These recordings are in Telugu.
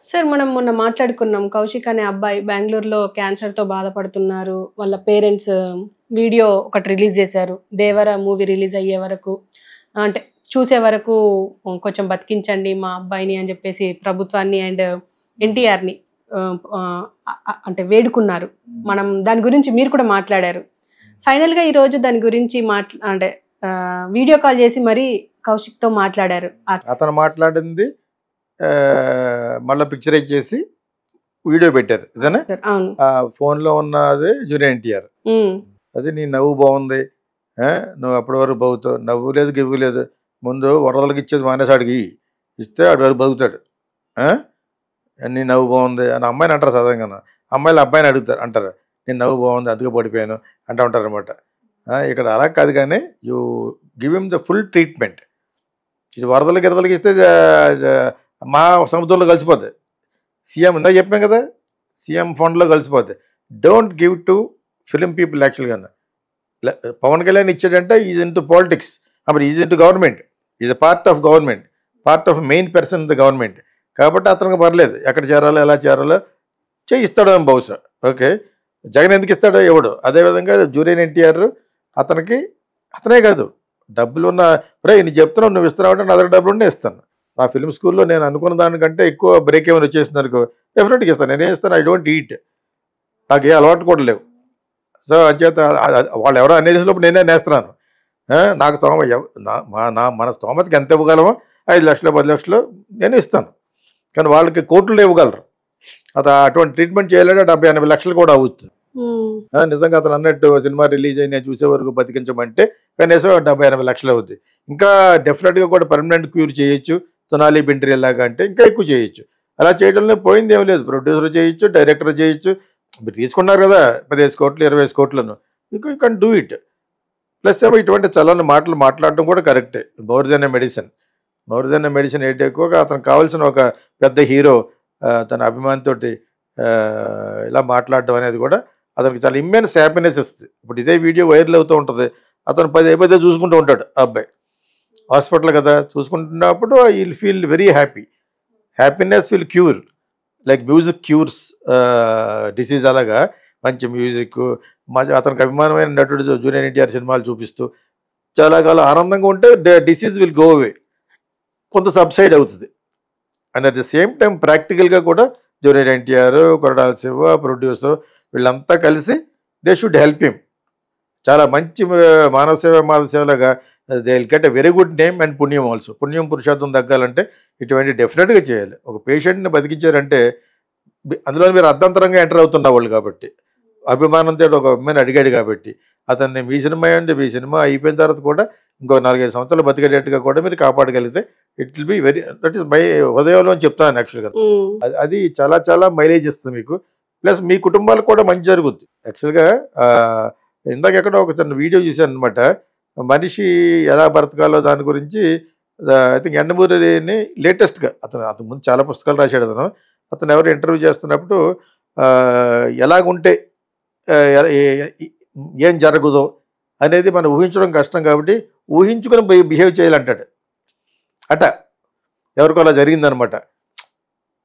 సార్ మనం మొన్న మాట్లాడుకున్నాం. కౌశిక్ అనే అబ్బాయి బెంగుళూరులో క్యాన్సర్‌తో బాధపడుతున్నారు. వాళ్ళ పేరెంట్స్ వీడియో ఒకటి రిలీజ్ చేశారు. 'దేవర' మూవీ రిలీజ్ అయ్యే వరకు అంటే చూసే వరకు కొంచెం బతికించండి మా అబ్బాయిని అని చెప్పేసి ప్రభుత్వాన్ని అండ్ ఎన్టీఆర్‌ని అంటే వేడుకున్నారు. మనం దాని గురించి మీరు కూడా మాట్లాడారు. ఫైనల్‌గా ఈరోజు దాని గురించి అంటే వీడియో కాల్ చేసి మరీ కౌశిక్‌తో మాట్లాడారు. అతను మాట్లాడింది మళ్ళీ పిక్చరైజ్ చేసి వీడియో పెట్టారు. ఇదేనా? అవును. ఫోన్లో ఉన్నది జూనియర్ ఎన్టీఆర్. అది నీ నవ్వు బాగుంది, నువ్వు అప్పటి వరకు బతుకుతావు, నవ్వు లేదు గివ్వు లేదు, ముందు వరదలకి ఇచ్చేది మానేసాడికి ఇస్తే ఆడి వరకు బతుకుతాడు, నీ నవ్వు బాగుంది అని అమ్మాయిని అంటారు. సహజంగా అమ్మాయిలు అబ్బాయిని అడుగుతారు, అంటారు నేను నవ్వు బాగుంది అందుకే పడిపోయాను అంటూ ఉంటారు అనమాట. ఇక్కడ అలా కాదు, కానీ you give him the full treatment. ఇది వరదలకి ఇస్తే మా సముద్రంలో కలిసిపోద్ది, సీఎం ఇందా చెప్పాం కదా, సీఎం ఫండ్లో కలిసిపోద్ది. Don't give to film people. యాక్చువల్గా పవన్ కళ్యాణ్ ఇచ్చాడంటే ఈజ్ ఇన్ టు పాలిటిక్స్, అప్పుడు is into government, is a part of government, part of main person the government. కాబట్టి అతనికి పర్లేదు, ఎక్కడ చేరాలో ఎలా చేరాలో చేయిస్తాడో బహుశా. ఓకే, జగన్ ఎందుకు ఇస్తాడో ఎవడు. అదేవిధంగా జూనియర్ ఎన్టీఆర్ అతనికి అతనే కాదు, డబ్బులు ఉన్న నేను చెప్తున్నావు, నువ్వు ఇస్తున్నావు అంటే నా దగ్గర డబ్బులు ఉంటే ఇస్తాను. నా ఫిల్మ్ స్కూల్లో నేను అనుకున్న దానికంటే ఎక్కువ బ్రేక్ ఏమైనా వచ్చేసింది అనుకో డెఫినెట్గా ఇస్తాను. నేనేం ఇస్తాను, ఐ డోంట్ ఈట్, నాకు ఏ అలవాటు కూడా లేవు. సో అంచేత వాళ్ళు ఎవరో అనేసినప్పుడు నేనే నేస్తున్నాను. నాకు మన స్తోమతకి ఎంత ఇవ్వగలమో 5 లక్షలు 10 లక్షలు నేను ఇస్తాను, కానీ వాళ్ళకి కోట్లు ఇవ్వగలరు. అటువంటి ట్రీట్మెంట్ చేయాలంటే 70-80 లక్షలు కూడా అవుతుంది. నిజంగా అతను అన్నట్టు సినిమా రిలీజ్ అయి నేను చూసే వరకు బతికించమంటే కనీసం 70-80 లక్షలు అవుతుంది. ఇంకా డెఫినెట్గా కూడా పర్మనెంట్ క్యూర్ చేయొచ్చు, సొనాలి బెండ్రీ లాగా అంటే ఇంకా ఎక్కువ చేయొచ్చు. అలా చేయడంలో పోయింది ఏం లేదు. ప్రొడ్యూసర్ చేయొచ్చు, డైరెక్టర్ చేయొచ్చు. మీరు తీసుకున్నారు కదా 15 కోట్లు 20 కోట్లను, ఇంకా you can do it. Plus ఏమో ఇటువంటి చల్లని మాటలు మాట్లాడడం కూడా కరెక్టే. మోర్ దెన్ ఎ మెడిసిన్ ఏంటి, ఎక్కువగా అతనికి కావాల్సిన ఒక పెద్ద హీరో తన అభిమానితోటి ఇలా మాట్లాడడం అనేది కూడా అతనికి చాలా ఇమ్మెన్స్ హ్యాపీనెస్ ఇస్తుంది. ఇప్పుడు ఇదే వీడియో వైరల్ అవుతూ ఉంటుంది, అతను 10 చూసుకుంటూ ఉంటాడు. ఆ అబ్బాయి హాస్పిటల్ కదా, చూసుకుంటున్నప్పుడు will feel very happiness will cure, like music cures disease. అలాగా మంచి మ్యూజిక్, అతనికి అభిమానమైన నటుడు జూనియర్ ఎన్టీఆర్ సినిమాలు చూపిస్తూ చాలా కాలం ఆనందంగా ఉంటే డిసీజ్ విల్ గో అవే, కొంత సబ్సైడ్ అవుతుంది. And at the same time ప్రాక్టికల్గా కూడా జూనియర్ ఎన్టీఆర్, కొరటాల శివ, ప్రొడ్యూసర్ వీళ్ళంతా కలిసి దే షుడ్ హెల్ప్ హిమ్. చాలా మంచి మానవ సేవ మాధవ సేవలాగా they will get a very good name and పుణ్యం ఆల్సో. పుణ్యం పురుషార్థం తగ్గాలంటే ఇటువంటి డెఫినెట్గా చేయాలి. ఒక పేషెంట్ని బతికించారంటే అందులో మీరు అర్ధంతరంగా ఎంటర్ అవుతున్న వాళ్ళు కాబట్టి, అభిమానంతో ఒక అమ్మాయిని అడిగాడు కాబట్టి, అతన్ని మీ సినిమా అంటే మీ సినిమా అయిపోయిన తర్వాత కూడా ఇంకో 4-5 సంవత్సరాలు బతికేటట్టుగా కూడా మీరు కాపాడగలిగితే it will be very, that is my హృదయంలో అని చెప్తాను యాక్చువల్గా. అది చాలా చాలా మైలేజ్ ఇస్తుంది మీకు, ప్లస్ మీ కుటుంబాలకు కూడా మంచి జరుగుద్ది. యాక్చువల్గా ఇందాక ఎక్కడో ఒక చిన్న వీడియో చూశాను అనమాట, మనిషి ఎలా బ్రతకాలో దాని గురించి. ఐ థింక్ యండమూరిని లేటెస్ట్గా అతను ముందు చాలా పుస్తకాలు రాశాడు. అతను ఎవరు ఇంటర్వ్యూ చేస్తున్నప్పుడు ఎలాగుంటే ఏం జరగదో అనేది మనం ఊహించడం కష్టం కాబట్టి ఊహించుకొని బిహేవ్ చేయాలంటాడు అట. ఎవరికో అలా జరిగిందనమాట.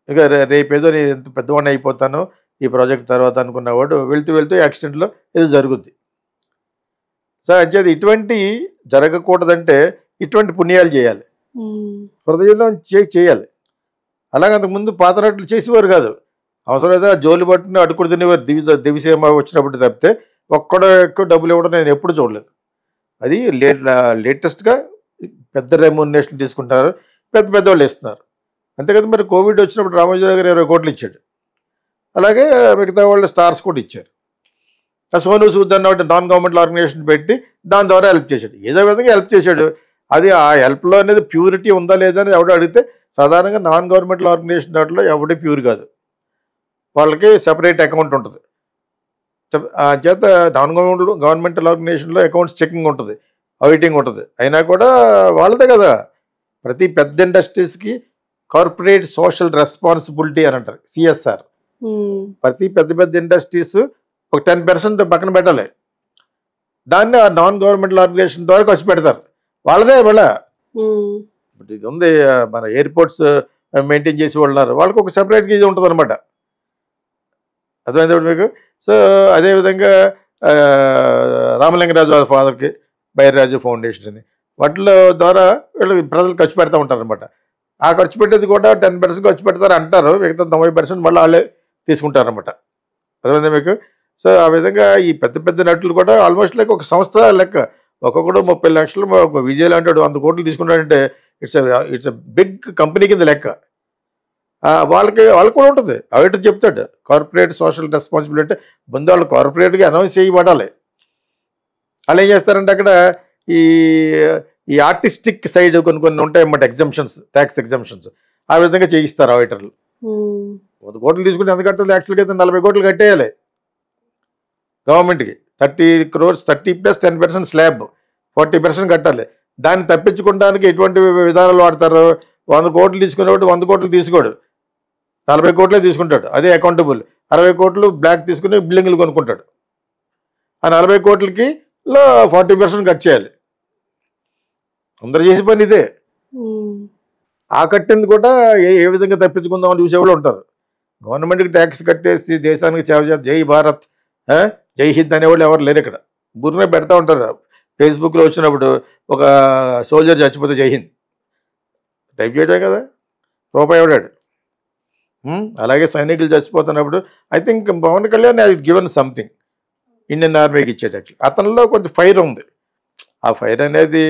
ఇక రేపేదో నేను ఎంత పెద్దవాడిని అయిపోతాను ఈ ప్రాజెక్ట్ తర్వాత అనుకున్నవాడు వెళ్తూ యాక్సిడెంట్లో ఏదో జరుగుద్ది. సో అంచేది ఇటువంటి జరగకూడదంటే ఇటువంటి పుణ్యాలు చేయాలి, హృదయంలో చేయాలి. అలాగే అంతకుముందు పాత నటులు చేసేవారు కాదు, అవసరమైతే జోలు పట్టుకుని అడుకుడు తినేవారు. దివిసేమ వచ్చినప్పుడు తప్పితే ఒక్కడో ఎక్కువ డబ్బులు ఇవ్వడం నేను ఎప్పుడు చూడలేదు. అది లేటెస్ట్గా పెద్ద రెమ్యూనరేషన్ తీసుకుంటారు, పెద్దవాళ్ళు ఇస్తున్నారు అంతే కదా. మరి కోవిడ్ వచ్చినప్పుడు రామోజీరావు గారు 20 కోట్లు ఇచ్చాడు, అలాగే మిగతా వాళ్ళు స్టార్స్ కూడా ఇచ్చారు. సోను సూద్ అన్న నాన్ గవర్నమెంట్ ఆర్గనైజేషన్ పెట్టి దాని ద్వారా హెల్ప్ చేశాడు, ఏదో విధంగా హెల్ప్ చేశాడు. అది ఆ హెల్ప్లో అనేది ప్యూరిటీ ఉందా లేదా అని ఎవడో అడిగితే సాధారణంగా నాన్ గవర్నమెంట్ ఆర్గనైజేషన్ దాంట్లో ఎవడే ప్యూర్ కాదు, వాళ్ళకి సెపరేట్ అకౌంట్ ఉంటుంది. చేత నాన్ గవర్నమెంటల్ ఆర్గనైజేషన్లో అకౌంట్స్ చెకింగ్ ఉంటుంది, ఆడిటింగ్ ఉంటుంది. అయినా కూడా వాళ్ళదే కదా. ప్రతి పెద్ద ఇండస్ట్రీస్కి కార్పొరేట్ సోషల్ రెస్పాన్సిబిలిటీ అని అంటారు, CSR. ప్రతి పెద్ద ఇండస్ట్రీస్ ఒక 10% పక్కన పెట్టాలి, దాన్ని ఆ నాన్ గవర్నమెంటల్ ఆర్గనైజేషన్ ద్వారా ఖర్చు పెడతారు, వాళ్ళదే వాళ్ళ. ఇది ఉంది మన ఎయిర్పోర్ట్స్ మెయింటైన్ చేసి వాళ్ళు ఉన్నారు, వాళ్ళకి ఒక సెపరేట్గా ఇది ఉంటుంది అనమాట. అర్థమైంది మీకు. సో అదేవిధంగా రామలింగరాజు వాళ్ళ ఫాదర్కి బైర్రాజు ఫౌండేషన్ అని, వాటిలో ద్వారా వీళ్ళు ప్రజలు ఖర్చు పెడతా ఉంటారు అనమాట. ఆ ఖర్చు పెట్టేది కూడా 10% ఖర్చు పెడతారు అంటారు, మిగతా 90% మళ్ళీ వాళ్ళే తీసుకుంటారు అనమాట. అర్థమైంది మీకు. సో ఆ విధంగా ఈ పెద్ద పెద్ద నటులు కూడా ఆల్మోస్ట్ లైక్ ఒక సంస్థ లెక్క. ఒక్కొక్కడు 30 లక్షలు, విజయ్ లాంటి 100 కోట్లు తీసుకుంటాడంటే ఇట్స్ బిగ్ కంపెనీ కింద లెక్క. వాళ్ళకి కూడా ఉంటుంది. అవేటో చెప్తాడు కార్పొరేట్ సోషల్ రెస్పాన్సిబిలిటీ అంటే ముందు వాళ్ళు కార్పొరేట్గా అనౌన్స్ చేయబడాలి. వాళ్ళు ఏం చేస్తారంటే అక్కడ ఈ ఈ ఆర్టిస్టిక్ సైడ్ కొన్ని కొన్ని ఉంటాయన్నమాట, ఎగ్జంప్షన్స్, ట్యాక్స్ ఎగ్జంప్షన్స్, ఆ విధంగా చేయిస్తారు ఆడిటర్లు. 100 కోట్లు తీసుకుంటే ఎంత కట్టాలి? యాక్చువల్గా అయితే 40 కోట్లు కట్టేయాలి గవర్నమెంట్కి. 30 crores, 30 + 10% స్లాబ్, 40% కట్టాలి. దాన్ని తప్పించుకోవడానికి ఎటువంటి విధానాలు వాడతారు? 100 కోట్లు తీసుకునేవాడు 100 కోట్లు తీసుకోడు, 40 కోట్లే తీసుకుంటాడు, అదే అకౌంటబుల్. 60 కోట్లు బ్లాక్ తీసుకుని బిల్డింగ్లు కొనుక్కుంటాడు. ఆ 40 కోట్లకి 40% కట్ చేయాలి. అందరు చేసే పని ఇదే. ఆ కట్టింది కూడా ఏ విధంగా తప్పించుకుందామని చూసేవాళ్ళు ఉంటారు. గవర్నమెంట్కి ట్యాక్స్ కట్టేసి దేశానికి సేవ చేసి జై భారత్, జై హింద్ అనేవాళ్ళు ఎవరు లేరు ఇక్కడ. బుర్రనే పెడతా ఉంటారు. ఫేస్బుక్లో వచ్చినప్పుడు ఒక సోల్జర్ చచ్చిపోతే జై హింద్ టైప్ చేయడమే కదా, రూపాయి ఎవడాడు. అలాగే సైనికులు చచ్చిపోతున్నప్పుడు I think Pawan Kalyan has given something Indian ఆర్మీకి ఇచ్చేటట్లు. అతనిలో కొంచెం ఫైర్ ఉంది. ఆ ఫైర్ అనేది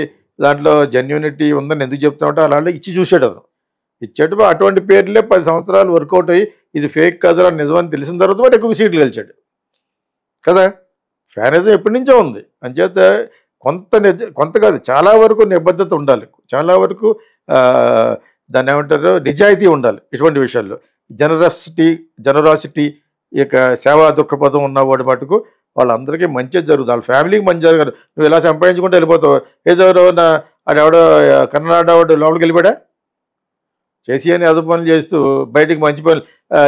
దాంట్లో జెన్యూనిటీ ఉందని ఎందుకు చెప్తామంటే అలా ఇచ్చి చూశాడు అతను. ఇచ్చాడు. అటువంటి పేర్లే 10 సంవత్సరాలు వర్కౌట్ అయ్యి ఇది ఫేక్ కాదు అని నిజమని తెలిసిన తర్వాత వాడు ఎక్కువ సీట్లు గెలిచాడు కదా. ఫ్యానిజం ఎప్పటి నుంచో ఉంది. అంచేత కొంత కాదు, చాలా వరకు నిబద్ధత ఉండాలి, చాలా వరకు దాన్ని ఏమంటారు, నిజాయితీ ఉండాలి ఇటువంటి విషయాల్లో. జనరాసిటీ ఇక సేవా దృక్పథం ఉన్నవాడు మటుకు వాళ్ళందరికీ మంచి జరుగుతుంది, వాళ్ళ ఫ్యామిలీకి మంచి జరగదు. నువ్వు ఇలా సంపాదించుకుంటూ వెళ్ళిపోతావు. ఏదో ఆడెవడో కన్నడ వాడు లోపలికి వెళ్ళిపోయా చేసి అని అదుపు పనులు చేస్తూ బయటికి మంచి పనులు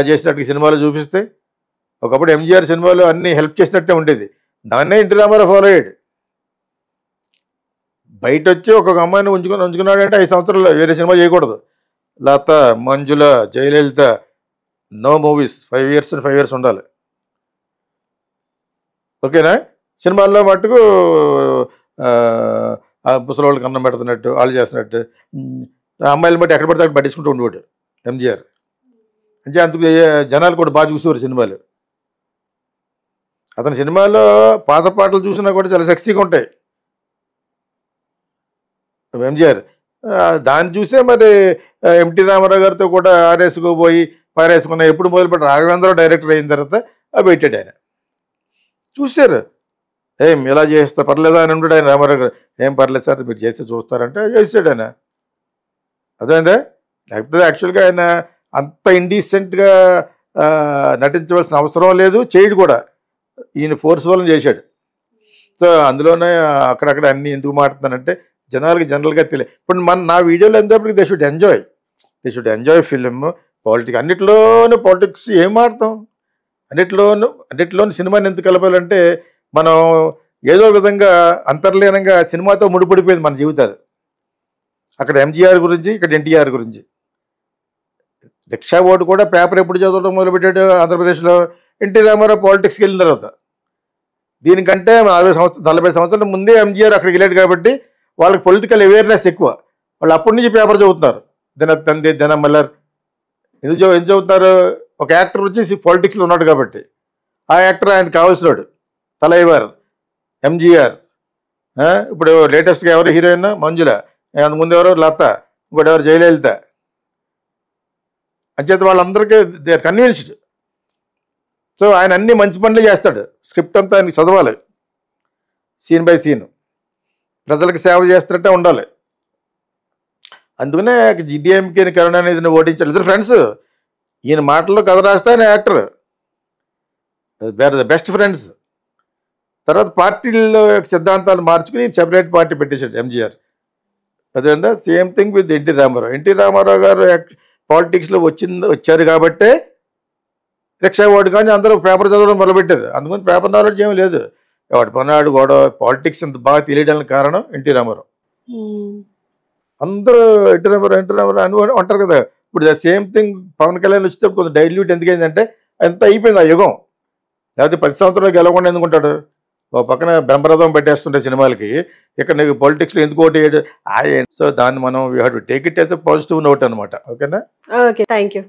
చేసినట్టు సినిమాలు చూపిస్తే, ఒకప్పుడు ఎంజీఆర్ సినిమాలో అన్నీ హెల్ప్ చేసినట్టే ఉండేది. దాన్నే ఎన్టీ రామారావు ఫాలో అయ్యాడు. బయట వచ్చి ఒక్కొక్క అమ్మాయిని ఉంచుకున్నాడు అంటే 5 సంవత్సరాలు వేరే సినిమా చేయకూడదు. Latha, Manjula, Jayalalithaa, no movies 5 years and 5 years ఉండాలి. ఓకేనా. సినిమాల్లో మట్టుకు ముసలోళ్ళకి అన్నం పెడుతున్నట్టు, వాళ్ళు చేస్తున్నట్టు, అమ్మాయిలు బట్టి ఎక్కడ పడితే అక్కడ పట్టించుకుంటూ ఉండేవాడు ఎంజీఆర్. అంటే అందుకు జనాలు కూడా బాగా చూసేవారు సినిమాలు. అతని సినిమాలో పాత పాటలు చూసినా కూడా చాలా సెక్సీగా ఉంటాయి ఎంజీఆర్. దాన్ని చూసే మరి ఎన్టీ రామారావు గారితో కూడా ఆరేసుకోబోయి పారేసుకున్న ఎప్పుడు మొదలుపెట్టి రాఘవేంద్ర డైరెక్టర్ అయిన తర్వాత పెట్టాడు ఆయన. చూశారు, ఏం ఇలా చేస్తే పర్లేదా అని ఉంటాడు ఆయన. రామారావు గారు ఏం పర్లేదు సార్ మీరు చేస్తే చూస్తారంటే చేసాడు ఆయన. అదేందా. లేకపోతే యాక్చువల్గా ఆయన అంత ఇండీసెంట్గా నటించవలసిన అవసరం లేదు, చేయడు కూడా. ఈయన ఫోర్స్ వల్ల చేశాడు. సో అందులోనే అక్కడక్కడ అన్నీ ఎందుకు మాట్లాడుతానంటే జనాలకి జనరల్గా తెలియదు. ఇప్పుడు నా వీడియోలో ఎంతప్పటికి దే షుడ్ ఎంజాయ్ ఫిలిం. అన్నిట్లోనూ పాలిటిక్స్ ఏం ఆడతాం, అన్నిట్లోనూ సినిమాని ఎందుకు కలపాలంటే మనం ఏదో విధంగా అంతర్లీనంగా సినిమాతో ముడిపడిపోయింది మన జీవితాలు. అక్కడ ఎంజీఆర్ గురించి, ఇక్కడ ఎన్టీఆర్ గురించి. రిక్షా ఓటు కూడా పేపర్ ఎప్పుడు చదవడం మొదలుపెట్టాడు ఆంధ్రప్రదేశ్లో? ఎన్టీ రామారావు పాలిటిక్స్కి వెళ్ళిన తర్వాత. దీనికంటే 40 సంవత్సరాల ముందే ఎంజీఆర్ అక్కడికి వెళ్ళాడు కాబట్టి వాళ్ళకి పొలిటికల్ అవేర్నెస్ ఎక్కువ. వాళ్ళు అప్పటి నుంచి పేపర్ చదువుతున్నారు. దినతంది, దినమల్లర్ ఎందుకు చదువుతున్నారు? ఒక యాక్టర్ వచ్చి పాలిటిక్స్లో ఉన్నాడు కాబట్టి ఆ యాక్టర్ ఆయనకు కావాల్సినాడు. తలైవర్, ఎంజీఆర్. ఇప్పుడు లేటెస్ట్గా ఎవరు హీరోయిన్? మంజుల. ముందు ఎవరు? లత. ఇంకోటి ఎవరు? జయలలిత. అంచేత వాళ్ళందరికీ దే ఆర్ కన్విన్స్డ్. సో ఆయన అన్ని మంచి పనులు చేస్తాడు. స్క్రిప్ట్ అంతా ఆయనకి చదవాలి, సీన్ బై సీన్. ప్రజలకు సేవ చేస్తున్నట్టే ఉండాలి. అందుకనే డిఎంకేని కరుణానిధిని ఓడించారు. ఇద్దరు ఫ్రెండ్స్. ఈయన మాటల్లో కథ రాస్తే ఆయన actor. They are the best friends. తర్వాత పార్టీల్లో సిద్ధాంతాలు మార్చుకుని సెపరేట్ పార్టీ పెట్టేశాడు ఎంజీఆర్. అదేందా same thing with NT Rama Rao. NT Rama Rao గారు పాలిటిక్స్లో వచ్చారు కాబట్టే రిక్షా ఓటు కానీ అందరూ పేపర్ చదవడం మొదలుపెట్టారు. అందుకని పేపర్ నాలెడ్జ్ ఏమీ లేదు. ఎవడు పన్నాడు గొడవ, పాలిటిక్స్ ఇంత బాగా తెలియడానికి కారణం ఎన్టీ రామారావు. అందరూ ఎన్టీ రామారావు అని ఉంటారు కదా. ఇప్పుడు the same thing Pawan Kalyan వస్తే కొంచెం డైల్యూట్ ఎందుకైందంటే అంత అయిపోయింది ఆ యుగం. లేకపోతే 10 సంవత్సరాలు గెలవకుండా ఎందుకుంటాడు? ఓ పక్కన బ్రహ్మరథం పెట్టేస్తుంటే సినిమాలకి, ఇక్కడ నీకు పొలిటిక్స్లో ఎందుకు ఓటు వేయడు. సో దాన్ని మనం we have to take it as a positive note అనమాట. ఓకేనా? Okay, thank you.